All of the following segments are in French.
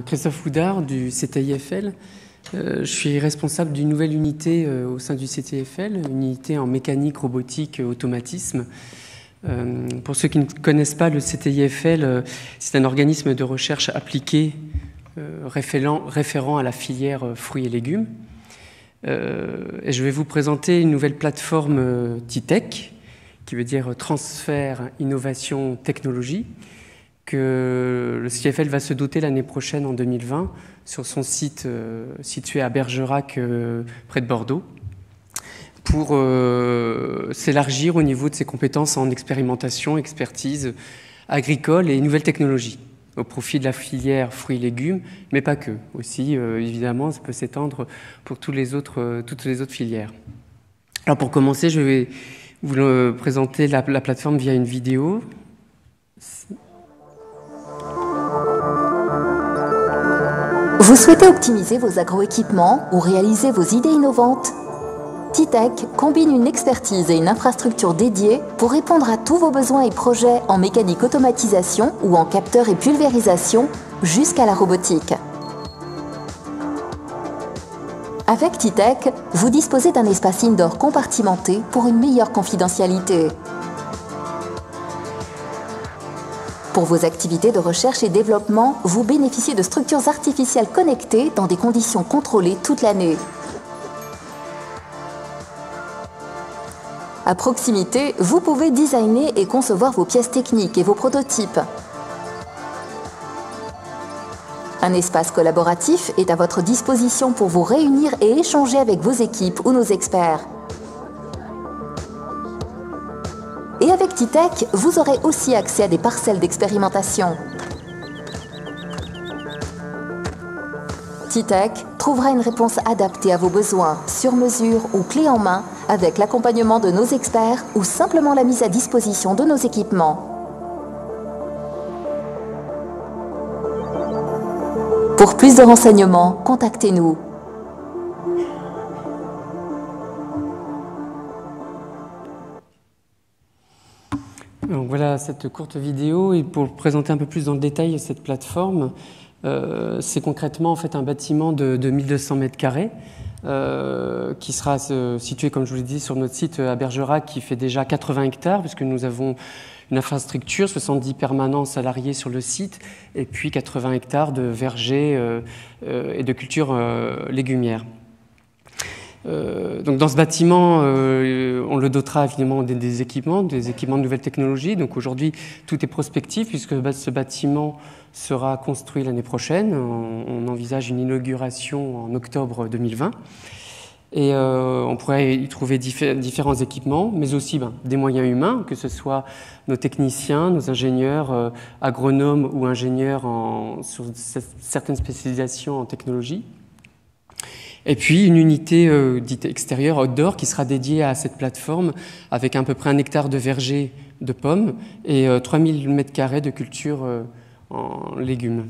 Christophe Houdard du CTIFL. Je suis responsable d'une nouvelle unité au sein du CTIFL, une unité en mécanique, robotique, automatisme. Pour ceux qui ne connaissent pas le CTIFL, c'est un organisme de recherche appliquée référent à la filière fruits et légumes. Et je vais vous présenter une nouvelle plateforme TITech, qui veut dire transfert, innovation, technologie, que le CTIFL va se doter l'année prochaine, en 2020, sur son site situé à Bergerac, près de Bordeaux, pour s'élargir au niveau de ses compétences en expérimentation, expertise agricole et nouvelles technologies, au profit de la filière fruits et légumes, mais pas que. Aussi, évidemment, ça peut s'étendre pour toutes les autres filières. Alors pour commencer, je vais vous présenter la plateforme via une vidéo. Vous souhaitez optimiser vos agroéquipements ou réaliser vos idées innovantes? TITech combine une expertise et une infrastructure dédiée pour répondre à tous vos besoins et projets en mécanique automatisation ou en capteur et pulvérisation jusqu'à la robotique. Avec TITech, vous disposez d'un espace indoor compartimenté pour une meilleure confidentialité. Pour vos activités de recherche et développement, vous bénéficiez de structures artificielles connectées dans des conditions contrôlées toute l'année. À proximité, vous pouvez designer et concevoir vos pièces techniques et vos prototypes. Un espace collaboratif est à votre disposition pour vous réunir et échanger avec vos équipes ou nos experts. Et avec TITech, vous aurez aussi accès à des parcelles d'expérimentation. TITech trouvera une réponse adaptée à vos besoins, sur mesure ou clé en main, avec l'accompagnement de nos experts ou simplement la mise à disposition de nos équipements. Pour plus de renseignements, contactez-nous. Donc voilà cette courte vidéo, et pour présenter un peu plus dans le détail cette plateforme, c'est concrètement en fait un bâtiment de 1200 mètres carrés qui sera situé, comme je vous l'ai dit, sur notre site à Bergerac, qui fait déjà 80 hectares, puisque nous avons une infrastructure, 70 permanents salariés sur le site, et puis 80 hectares de vergers et de cultures légumières. Donc dans ce bâtiment, on le dotera évidemment des équipements de nouvelles technologies. Donc aujourd'hui, tout est prospectif puisque ce bâtiment sera construit l'année prochaine. On envisage une inauguration en octobre 2020. Et on pourrait y trouver différents équipements, mais aussi des moyens humains, que ce soit nos techniciens, nos ingénieurs, agronomes ou ingénieurs sur certaines spécialisations en technologie. Et puis une unité dite extérieure, outdoor, qui sera dédiée à cette plateforme avec à peu près 1 hectare de verger de pommes et 3000 m² de culture en légumes.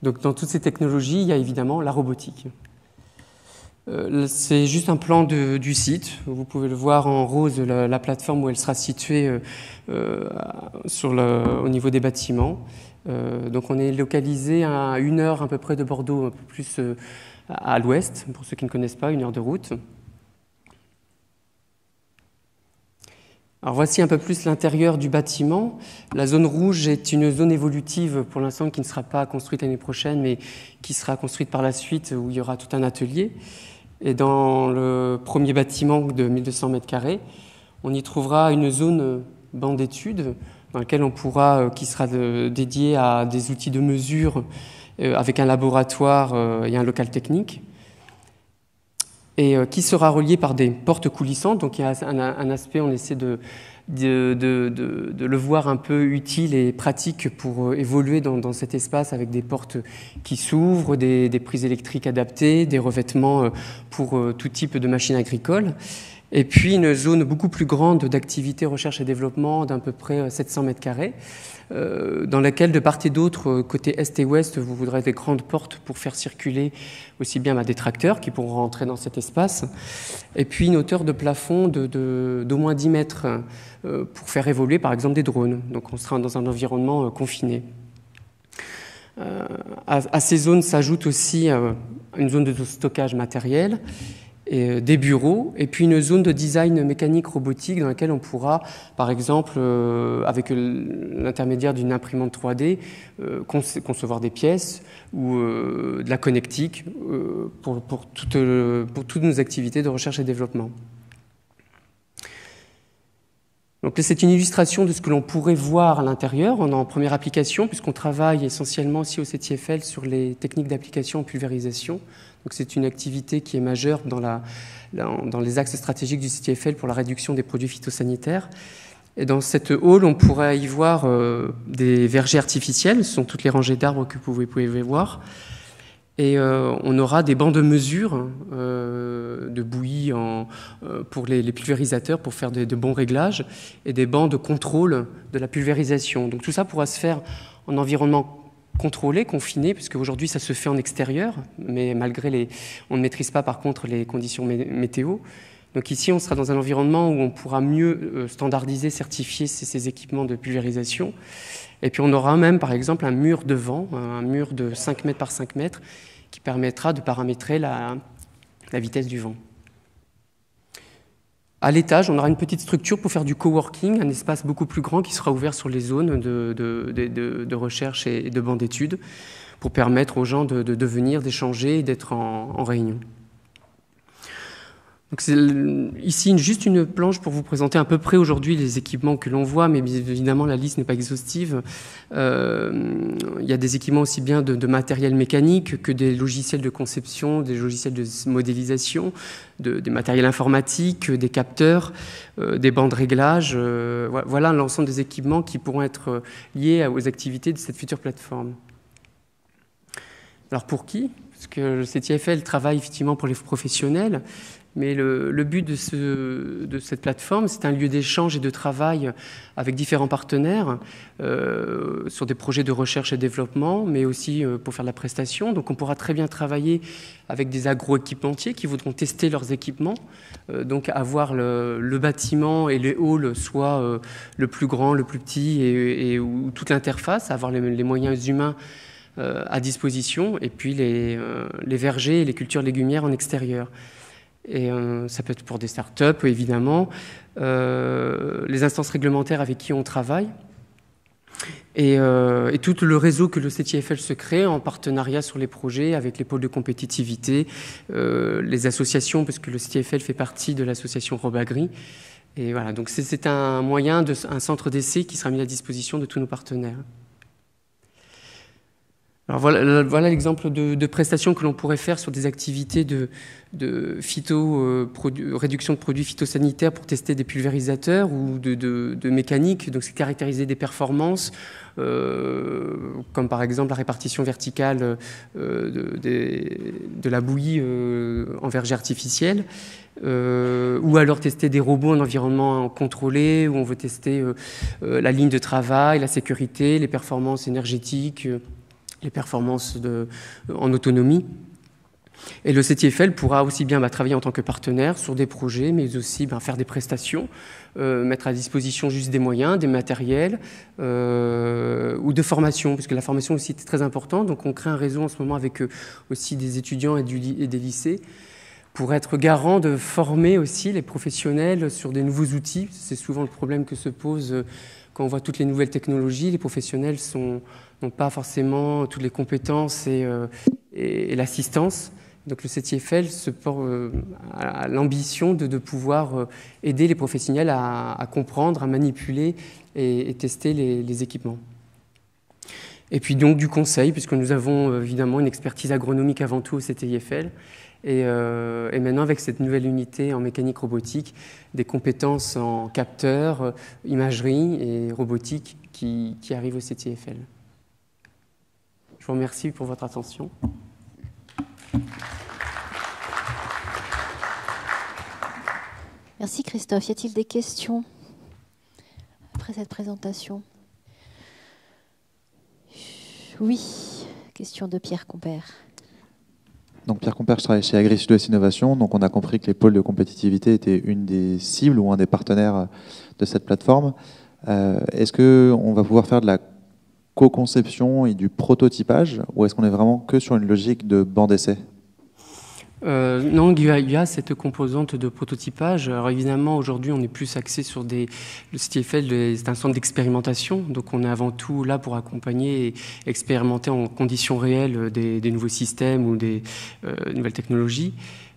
Donc dans toutes ces technologies, il y a évidemment la robotique. C'est juste un plan du site. Vous pouvez le voir en rose, la plateforme où elle sera située au niveau des bâtiments. Donc on est localisé à 1 heure à peu près de Bordeaux, un peu plus à l'ouest, pour ceux qui ne connaissent pas, 1 heure de route. Alors voici un peu plus l'intérieur du bâtiment. La zone rouge est une zone évolutive pour l'instant qui ne sera pas construite l'année prochaine, mais qui sera construite par la suite, où il y aura tout un atelier. Et dans le premier bâtiment de 1200 m², on y trouvera une zone banc d'études, dans lequel qui sera dédié à des outils de mesure avec un laboratoire et un local technique, et qui sera relié par des portes coulissantes. Donc il y a un aspect, on essaie de le voir un peu utile et pratique pour évoluer dans cet espace, avec des portes qui s'ouvrent, des prises électriques adaptées, des revêtements pour tout type de machines agricoles. Et puis une zone beaucoup plus grande d'activité recherche et développement d'à peu près 700 m², dans laquelle de part et d'autre, côté est et ouest, vous voudrez des grandes portes pour faire circuler aussi bien des tracteurs qui pourront rentrer dans cet espace, et puis une hauteur de plafond d'au moins 10 mètres pour faire évoluer par exemple des drones. Donc on sera dans un environnement confiné. À ces zones s'ajoute aussi une zone de stockage matériel, et des bureaux, et puis une zone de design mécanique robotique dans laquelle on pourra, par exemple, avec l'intermédiaire d'une imprimante 3D, concevoir des pièces ou de la connectique pour toutes nos activités de recherche et développement. Donc c'est une illustration de ce que l'on pourrait voir à l'intérieur en première application, puisqu'on travaille essentiellement aussi au CTFL sur les techniques d'application en pulvérisation. Donc c'est une activité qui est majeure dans les axes stratégiques du CTFL pour la réduction des produits phytosanitaires. Et dans cette hall, on pourrait y voir des vergers artificiels, ce sont toutes les rangées d'arbres que vous pouvez voir. Et on aura des bancs de mesure de bouillie pour les pulvérisateurs pour faire de bons réglages et des bancs de contrôle de la pulvérisation. Donc tout ça pourra se faire en environnement contrôlé, confiné, puisque aujourd'hui ça se fait en extérieur, mais on ne maîtrise pas par contre les conditions météo. Donc ici on sera dans un environnement où on pourra mieux standardiser, certifier ces équipements de pulvérisation. Et puis on aura même par exemple un mur de vent, un mur de 5 mètres par 5 mètres, qui permettra de paramétrer la vitesse du vent. À l'étage, on aura une petite structure pour faire du coworking, un espace beaucoup plus grand qui sera ouvert sur les zones de recherche et de bancs d'études, pour permettre aux gens de venir, d'échanger et d'être en réunion. Donc c'est ici juste une planche pour vous présenter à peu près aujourd'hui les équipements que l'on voit, mais évidemment la liste n'est pas exhaustive. Il y a des équipements aussi bien de matériel mécanique que des logiciels de conception, des logiciels de modélisation, des matériels informatiques, des capteurs, des bancs de réglage. Voilà l'ensemble des équipements qui pourront être liés aux activités de cette future plateforme. Alors pour qui? Parce que le CTFL travaille effectivement pour les professionnels, mais le but de cette plateforme, c'est un lieu d'échange et de travail avec différents partenaires sur des projets de recherche et développement, mais aussi pour faire de la prestation. Donc on pourra très bien travailler avec des agroéquipementiers qui voudront tester leurs équipements, donc avoir le bâtiment et les halls soit le plus grand, le plus petit et ou toute l'interface, avoir les moyens humains à disposition, et puis les vergers et les cultures légumières en extérieur. Et ça peut être pour des startups, évidemment, les instances réglementaires avec qui on travaille, et tout le réseau que le CTFL se crée en partenariat sur les projets avec les pôles de compétitivité, les associations, parce que le CTFL fait partie de l'association Robagri. Et voilà, donc c'est un moyen, un centre d'essai qui sera mis à disposition de tous nos partenaires. Alors voilà l'exemple de prestations que l'on pourrait faire sur des activités de réduction de produits phytosanitaires pour tester des pulvérisateurs ou de mécanique. Donc c'est caractériser des performances, comme par exemple la répartition verticale de la bouillie en verger artificiel, ou alors tester des robots en environnement contrôlé, où on veut tester la ligne de travail, la sécurité, les performances énergétiques, les performances en autonomie. Et le CTFL pourra aussi bien travailler en tant que partenaire sur des projets, mais aussi faire des prestations, mettre à disposition juste des moyens, des matériels, ou de formation, puisque la formation aussi est très importante. Donc on crée un réseau en ce moment avec aussi des étudiants et des lycées, pour être garant de former aussi les professionnels sur des nouveaux outils. C'est souvent le problème que se pose quand on voit toutes les nouvelles technologies. Les professionnels n'ont pas forcément toutes les compétences et l'assistance. Donc le CTFL a l'ambition de pouvoir aider les professionnels à comprendre, à manipuler et tester les équipements. Et puis donc du conseil, puisque nous avons évidemment une expertise agronomique avant tout au CTFL, et maintenant avec cette nouvelle unité en mécanique robotique, des compétences en capteurs, imagerie et robotique qui arrivent au CTFL. Je vous remercie pour votre attention. Merci Christophe. Y a-t-il des questions après cette présentation? Oui, question de Pierre Compère. Donc Pierre Compère, je travaille chez Agri Sud-Ouest Innovation. Donc on a compris que les pôles de compétitivité étaient une des cibles ou un des partenaires de cette plateforme. Est-ce qu'on va pouvoir faire de la co-conception et du prototypage, ou est-ce qu'on est vraiment que sur une logique de banc d'essai? Non, il y a cette composante de prototypage. Alors évidemment, aujourd'hui, on est plus axé sur ce qui est fait, c'est un centre d'expérimentation. Donc on est avant tout là pour accompagner et expérimenter en conditions réelles des nouveaux systèmes ou des nouvelles technologies.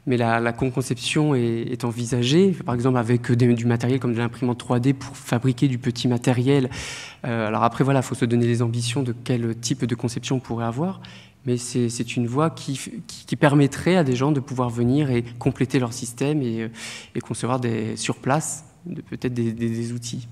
Mais la conception est envisagée, par exemple avec du matériel comme de l'imprimante 3D pour fabriquer du petit matériel. Alors après, voilà, il faut se donner les ambitions de quel type de conception on pourrait avoir. Mais c'est une voie qui permettrait à des gens de pouvoir venir et compléter leur système et concevoir sur place peut-être des outils.